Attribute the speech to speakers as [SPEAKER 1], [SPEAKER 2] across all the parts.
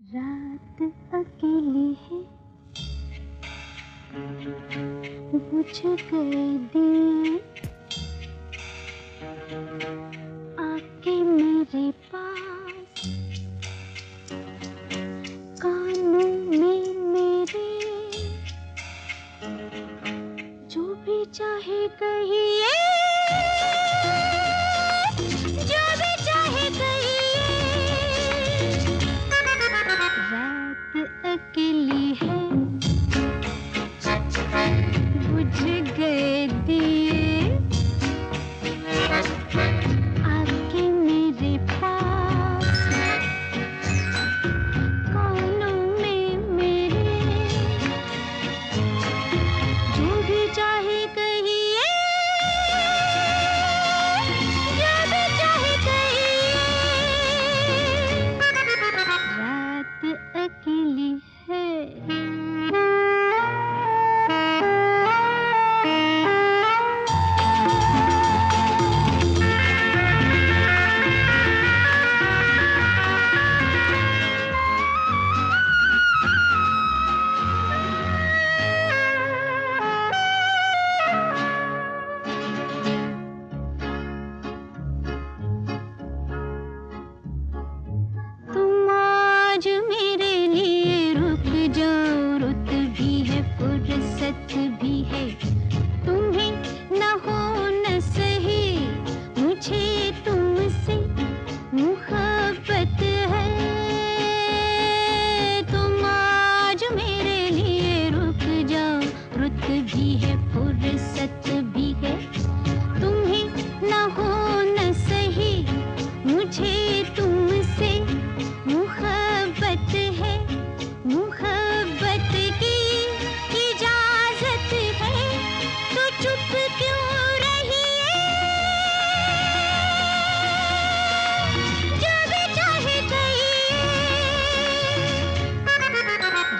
[SPEAKER 1] रात अकेली है, बुझ गए दिए, आके मेरे पास, कानों में मेरे, जो भी चाहे कहिए, जो भी चाहे कहिए। रात अकेली है, बुझ गए दिए, आके मेरे पास, कानों में मेरे, जो भी चाहे कहिए, जो भी चाहे कहिए। रात अकेली है। आज मेरे लिए रुक जाओ, रुत भी है, फुर्सत भी है, तुम्हें न हो न सही, मुझे तुमसे मुहब्बत है। तुम आज मेरे लिए रुक जाओ, रुत भी है, फुर्सत भी है, तुम्हें न हो न सही, मुझे तुमसे मुहब्बत है, मुहब्बत की इजाजत है, तो चुप क्यों रहिए, जो भी चाहे कहिए।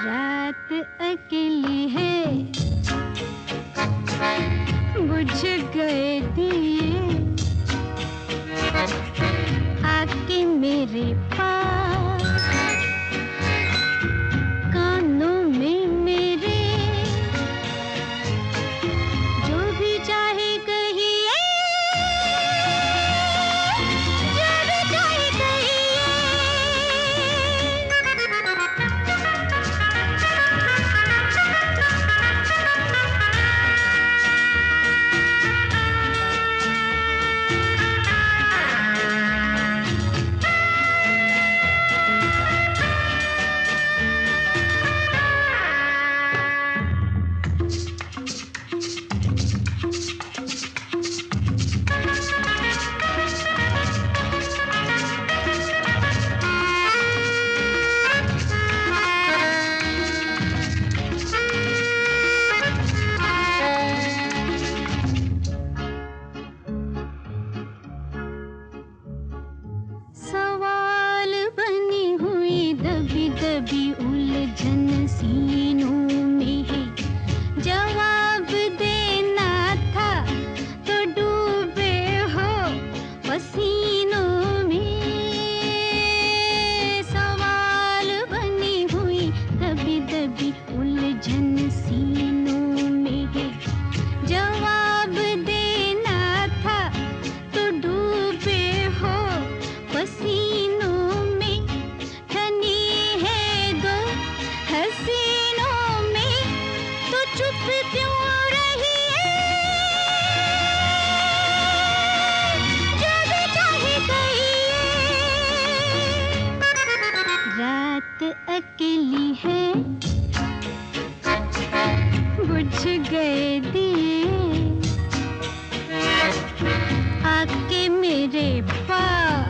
[SPEAKER 1] रात अकेली है, बुझ गए दिए, आके मेरे पास, कानों में मेरे, जो भी चाहे कहिए, जो भी चाहे कहिए। सवाल बनी हुई दबी दबी उलझन सीनों में है, जवाब देना था तो डूबे हो पसीनों में। सवाल बनी हुई दबी दबी उलझन सीनों में है, जवाब देना था तो डूबे हो पसीनों में, ठनी है दो हसीनों में, तो चुप क्यों रहिए, जो भी चाहे कहिए। रात अकेली है, बुझ गए दिए, आके मेरे पास,